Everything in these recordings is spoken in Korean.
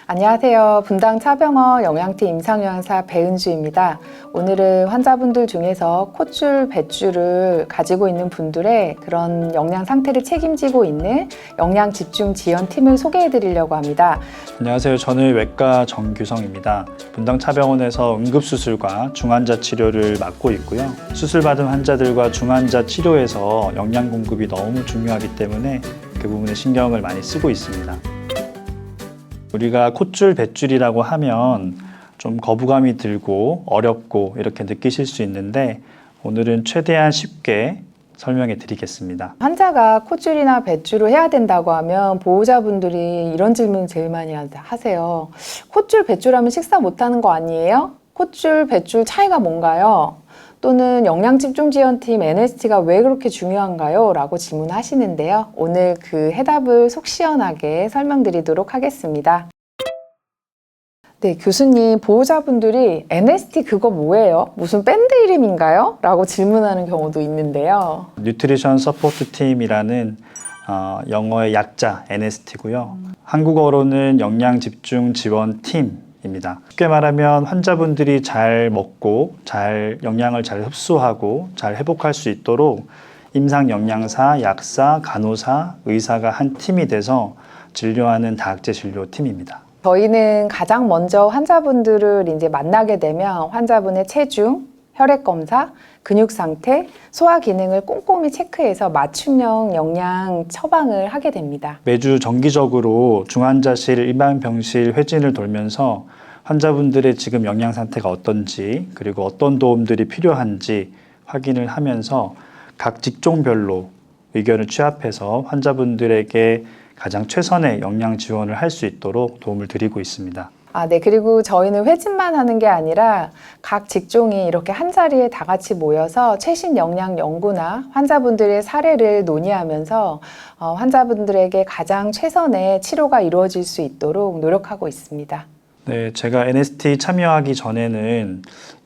안녕하세요. 분당 차병원 영양팀 임상요양사 배은주입니다. 오늘은 환자분들 중에서 콧줄, 뱃줄을 가지고 있는 분들의 그런 영양 상태를 책임지고 있는 영양 집중 지원팀을 소개해 드리려고 합니다. 안녕하세요. 저는 외과 정규성입니다. 분당 차병원에서 응급수술과 중환자 치료를 맡고 있고요. 수술받은 환자들과 중환자 치료에서 영양 공급이 너무 중요하기 때문에 그 부분에 신경을 많이 쓰고 있습니다. 우리가 콧줄, 뱃줄이라고 하면 좀 거부감이 들고 어렵고 이렇게 느끼실 수 있는데 오늘은 최대한 쉽게 설명해 드리겠습니다. 환자가 콧줄이나 뱃줄을 해야 된다고 하면 보호자분들이 이런 질문을 제일 많이 하세요. 콧줄, 뱃줄 하면 식사 못하는 거 아니에요? 콧줄, 뱃줄 차이가 뭔가요? 또는 영양집중지원팀 NST가 왜 그렇게 중요한가요? 라고 질문하시는데요. 오늘 그 해답을 속 시원하게 설명드리도록 하겠습니다. 네, 교수님, 보호자분들이 NST 그거 뭐예요? 무슨 밴드 이름인가요? 라고 질문하는 경우도 있는데요. 뉴트리션 서포트 팀이라는 영어의 약자 NST고요. 한국어로는 영양 집중 지원 팀입니다. 쉽게 말하면 환자분들이 잘 먹고 잘 영양을 잘 흡수하고 잘 회복할 수 있도록 임상 영양사, 약사, 간호사, 의사가 한 팀이 돼서 진료하는 다학제 진료 팀입니다. 저희는 가장 먼저 환자분들을 이제 만나게 되면 환자분의 체중, 혈액 검사, 근육 상태, 소화 기능을 꼼꼼히 체크해서 맞춤형 영양 처방을 하게 됩니다. 매주 정기적으로 중환자실, 일반병실 회진을 돌면서 환자분들의 지금 영양 상태가 어떤지 그리고 어떤 도움들이 필요한지 확인을 하면서 각 직종별로 의견을 취합해서 환자분들에게 가장 최선의 영양 지원을 할 수 있도록 도움을 드리고 있습니다. 네. 그리고 저희는 회진만 하는 게 아니라 각 직종이 이렇게 한자리에 다 같이 모여서 최신 영양 연구나 환자분들의 사례를 논의하면서 환자분들에게 가장 최선의 치료가 이루어질 수 있도록 노력하고 있습니다. 네, 제가 NST 참여하기 전에는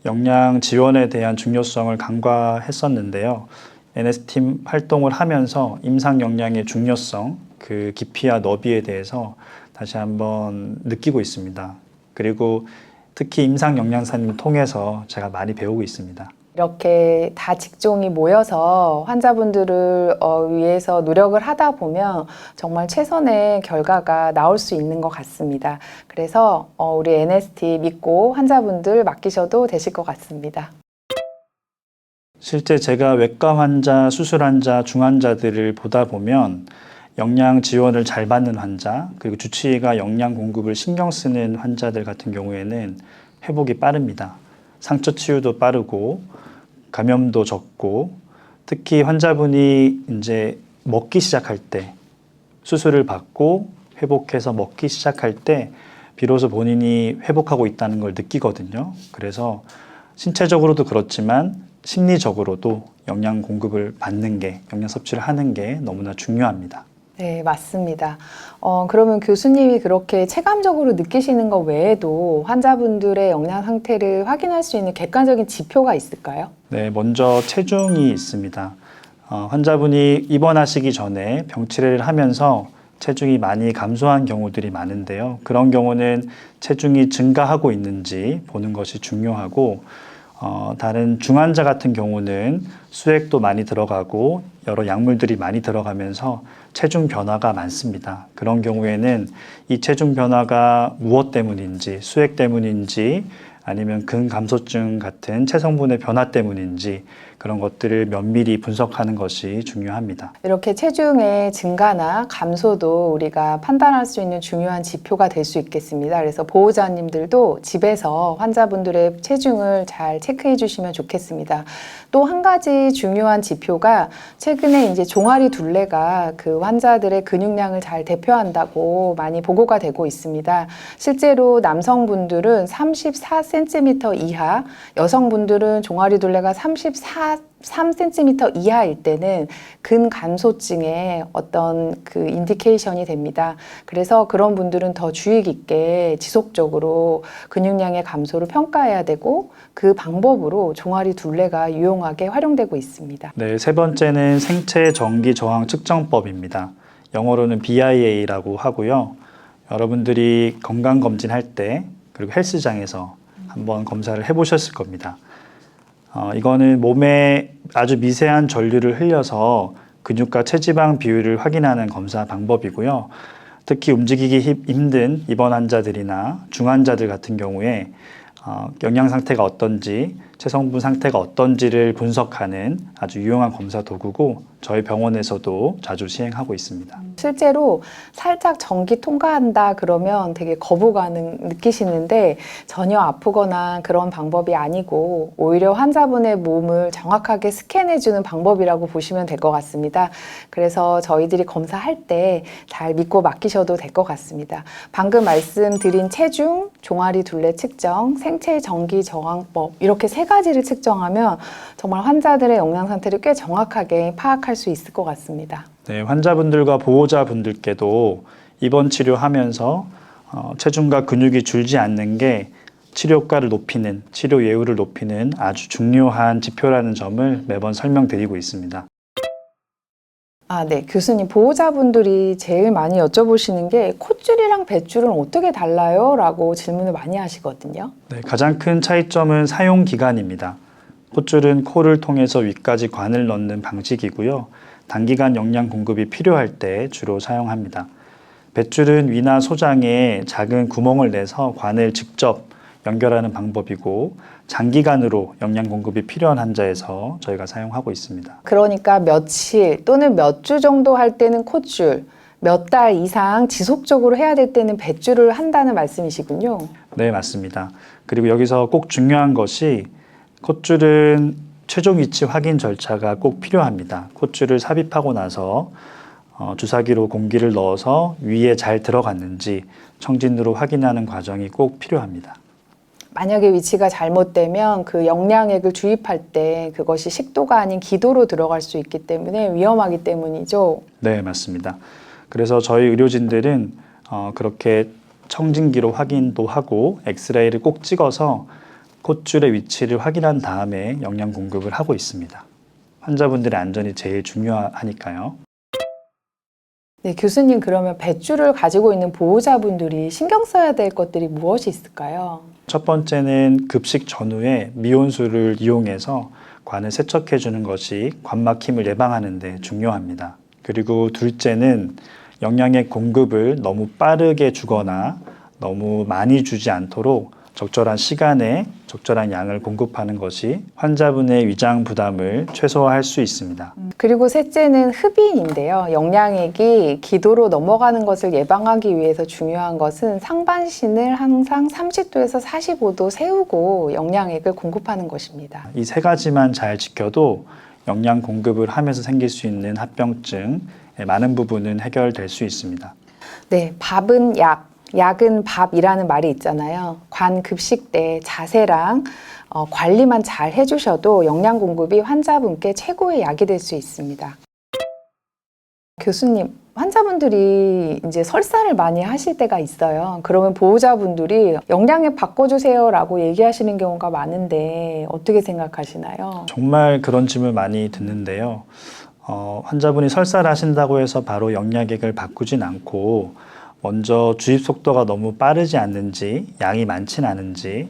영양 지원에 대한 중요성을 간과했었는데요. NST 활동을 하면서 임상 영양의 중요성, 그 깊이와 너비에 대해서 다시 한번 느끼고 있습니다. 그리고 특히 임상 영양사님을 통해서 제가 많이 배우고 있습니다. 이렇게 다 직종이 모여서 환자분들을 위해서 노력을 하다 보면 정말 최선의 결과가 나올 수 있는 것 같습니다. 그래서 우리 NST 믿고 환자분들 맡기셔도 되실 것 같습니다. 실제 제가 외과 환자, 수술 환자, 중환자들을 보다 보면 영양 지원을 잘 받는 환자, 그리고 주치의가 영양 공급을 신경 쓰는 환자들 같은 경우에는 회복이 빠릅니다. 상처 치유도 빠르고 감염도 적고 특히 환자분이 이제 먹기 시작할 때 수술을 받고 회복해서 먹기 시작할 때 비로소 본인이 회복하고 있다는 걸 느끼거든요. 그래서 신체적으로도 그렇지만 심리적으로도 영양 공급을 받는 게, 영양 섭취를 하는 게 너무나 중요합니다. 네, 맞습니다. 그러면 교수님이 그렇게 체감적으로 느끼시는 것 외에도 환자분들의 영양 상태를 확인할 수 있는 객관적인 지표가 있을까요? 네, 먼저 체중이 있습니다. 환자분이 입원하시기 전에 병치레를 하면서 체중이 많이 감소한 경우들이 많은데요. 그런 경우는 체중이 증가하고 있는지 보는 것이 중요하고 다른 중환자 같은 경우는 수액도 많이 들어가고 여러 약물들이 많이 들어가면서 체중 변화가 많습니다. 그런 경우에는 이 체중 변화가 무엇 때문인지, 수액 때문인지 아니면 근감소증 같은 체성분의 변화 때문인지 그런 것들을 면밀히 분석하는 것이 중요합니다. 이렇게 체중의 증가나 감소도 우리가 판단할 수 있는 중요한 지표가 될 수 있겠습니다. 그래서 보호자님들도 집에서 환자분들의 체중을 잘 체크해 주시면 좋겠습니다. 또 한 가지 중요한 지표가 최근에 이제 종아리 둘레가 그 환자들의 근육량을 잘 대표한다고 많이 보고가 되고 있습니다. 실제로 남성분들은 34cm 이하, 여성분들은 종아리 둘레가 3cm 이하일 때는 근감소증의 어떤 그 인디케이션이 됩니다. 그래서 그런 분들은 더 주의 깊게 지속적으로 근육량의 감소를 평가해야 되고 그 방법으로 종아리 둘레가 유용하게 활용되고 있습니다. 네, 세 번째는 생체 전기 저항 측정법입니다. 영어로는 BIA라고 하고요. 여러분들이 건강검진할 때 그리고 헬스장에서 한번 검사를 해보셨을 겁니다. 이거는 몸에 아주 미세한 전류를 흘려서 근육과 체지방 비율을 확인하는 검사 방법이고요. 특히 움직이기 힘든 입원 환자들이나 중환자들 같은 경우에 영양 상태가 어떤지, 체성분 상태가 어떤지를 분석하는 아주 유용한 검사 도구고 저희 병원에서도 자주 시행하고 있습니다. 실제로 살짝 전기 통과한다 그러면 되게 거부감을 느끼시는데 전혀 아프거나 그런 방법이 아니고 오히려 환자분의 몸을 정확하게 스캔해주는 방법이라고 보시면 될 것 같습니다. 그래서 저희들이 검사할 때 잘 믿고 맡기셔도 될 것 같습니다. 방금 말씀드린 체중, 종아리 둘레 측정, 생체 전기 저항법 이렇게 세 가지를 측정하면 정말 환자들의 영양 상태를 꽤 정확하게 파악할 수 있을 것 같습니다. 네, 환자분들과 보호자분들께도 입원 치료하면서 체중과 근육이 줄지 않는 게 치료 효과를 높이는, 치료 예후를 높이는 아주 중요한 지표라는 점을 매번 설명드리고 있습니다. 네. 교수님, 보호자분들이 제일 많이 여쭤보시는 게 콧줄이랑 뱃줄은 어떻게 달라요? 라고 질문을 많이 하시거든요. 네, 가장 큰 차이점은 사용 기간입니다. 콧줄은 코를 통해서 위까지 관을 넣는 방식이고요. 단기간 영양 공급이 필요할 때 주로 사용합니다. 뱃줄은 위나 소장에 작은 구멍을 내서 관을 직접 연결하는 방법이고 장기간으로 영양 공급이 필요한 환자에서 저희가 사용하고 있습니다. 그러니까 며칠 또는 몇 주 정도 할 때는 콧줄, 몇 달 이상 지속적으로 해야 될 때는 뱃줄을 한다는 말씀이시군요. 네, 맞습니다. 그리고 여기서 꼭 중요한 것이 콧줄은 최종 위치 확인 절차가 꼭 필요합니다. 콧줄을 삽입하고 나서 주사기로 공기를 넣어서 위에 잘 들어갔는지 청진으로 확인하는 과정이 꼭 필요합니다. 만약에 위치가 잘못되면 그 영양액을 주입할 때 그것이 식도가 아닌 기도로 들어갈 수 있기 때문에 위험하기 때문이죠. 네, 맞습니다. 그래서 저희 의료진들은 그렇게 청진기로 확인도 하고 엑스레이를 꼭 찍어서 콧줄의 위치를 확인한 다음에 영양 공급을 하고 있습니다. 환자분들의 안전이 제일 중요하니까요. 네, 교수님, 그러면 뱃줄을 가지고 있는 보호자분들이 신경 써야 될 것들이 무엇이 있을까요? 첫 번째는 급식 전후에 미온수를 이용해서 관을 세척해 주는 것이 관 막힘을 예방하는 데 중요합니다. 그리고 둘째는 영양의 공급을 너무 빠르게 주거나 너무 많이 주지 않도록 적절한 시간에 적절한 양을 공급하는 것이 환자분의 위장 부담을 최소화할 수 있습니다. 그리고 셋째는 흡인인데요. 영양액이 기도로 넘어가는 것을 예방하기 위해서 중요한 것은 상반신을 항상 30도에서 45도 세우고 영양액을 공급하는 것입니다. 이 세 가지만 잘 지켜도 영양 공급을 하면서 생길 수 있는 합병증의 많은 부분은 해결될 수 있습니다. 네, 밥은 약, 약은 밥이라는 말이 있잖아요. 관 급식 때 자세랑 관리만 잘 해주셔도 영양 공급이 환자분께 최고의 약이 될 수 있습니다. 교수님, 환자분들이 이제 설사를 많이 하실 때가 있어요. 그러면 보호자분들이 영양액 바꿔주세요라고 얘기하시는 경우가 많은데 어떻게 생각하시나요? 정말 그런 질문 많이 듣는데요. 환자분이 설사를 하신다고 해서 바로 영양액을 바꾸진 않고 먼저 주입 속도가 너무 빠르지 않는지, 양이 많진 않은지,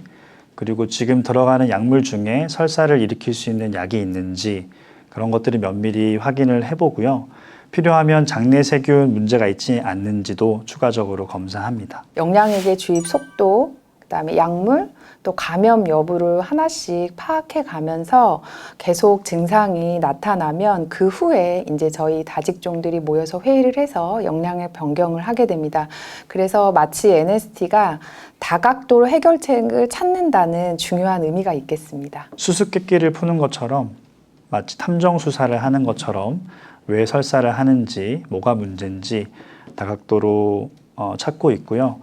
그리고 지금 들어가는 약물 중에 설사를 일으킬 수 있는 약이 있는지 그런 것들을 면밀히 확인을 해보고요. 필요하면 장내 세균 문제가 있지 않는지도 추가적으로 검사합니다. 영양액의 주입 속도, 그다음에 약물, 또 감염 여부를 하나씩 파악해 가면서 계속 증상이 나타나면 그 후에 이제 저희 다직종들이 모여서 회의를 해서 영양액 변경을 하게 됩니다. 그래서 마치 NST가 다각도로 해결책을 찾는다는 중요한 의미가 있겠습니다. 수수께끼를 푸는 것처럼 마치 탐정 수사를 하는 것처럼 왜 설사를 하는지, 뭐가 문제인지 다각도로 찾고 있고요.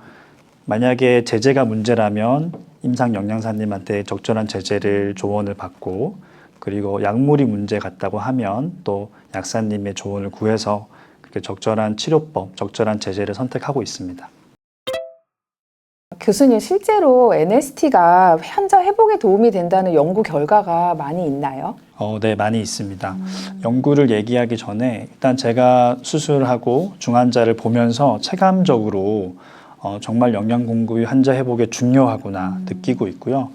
만약에 제재가 문제라면 임상 영양사님한테 적절한 제재를 조언을 받고, 그리고 약물이 문제 같다고 하면 또 약사님의 조언을 구해서 그렇게 적절한 치료법, 적절한 제재를 선택하고 있습니다. 교수님, 실제로 NST가 환자 회복에 도움이 된다는 연구 결과가 많이 있나요? 네, 많이 있습니다. 연구를 얘기하기 전에 일단 제가 수술하고 중환자를 보면서 체감적으로 정말 영양 공급이 환자 회복에 중요하구나 느끼고 있고요.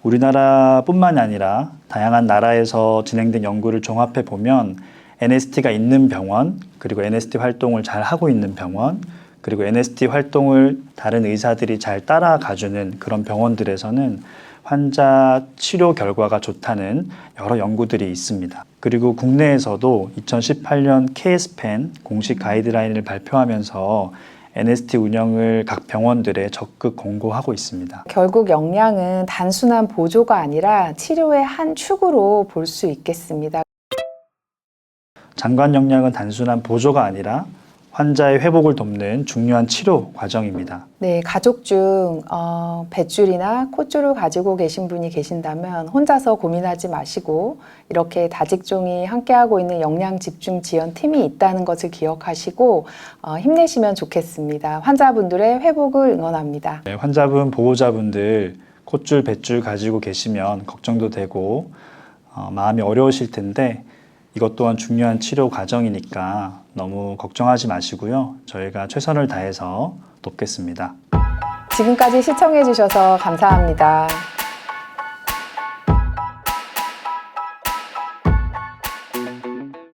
우리나라뿐만이 아니라 다양한 나라에서 진행된 연구를 종합해 보면 NST가 있는 병원, 그리고 NST 활동을 잘 하고 있는 병원, 그리고 NST 활동을 다른 의사들이 잘 따라가주는 그런 병원들에서는 환자 치료 결과가 좋다는 여러 연구들이 있습니다. 그리고 국내에서도 2018년 KSPEN 공식 가이드라인을 발표하면서 NST 운영을 각 병원들에 적극 권고하고 있습니다. 결국 영양은 단순한 보조가 아니라 치료의 한 축으로 볼 수 있겠습니다. 장관 영양은 단순한 보조가 아니라 환자의 회복을 돕는 중요한 치료 과정입니다. 네, 가족 중 뱃줄이나 콧줄을 가지고 계신 분이 계신다면 혼자서 고민하지 마시고 이렇게 다직종이 함께하고 있는 영양 집중 지원 팀이 있다는 것을 기억하시고 힘내시면 좋겠습니다. 환자분들의 회복을 응원합니다. 네, 환자분, 보호자분들 콧줄, 뱃줄 가지고 계시면 걱정도 되고 마음이 어려우실 텐데 이것 또한 중요한 치료 과정이니까 너무 걱정하지 마시고요. 저희가 최선을 다해서 돕겠습니다. 지금까지 시청해 주셔서 감사합니다.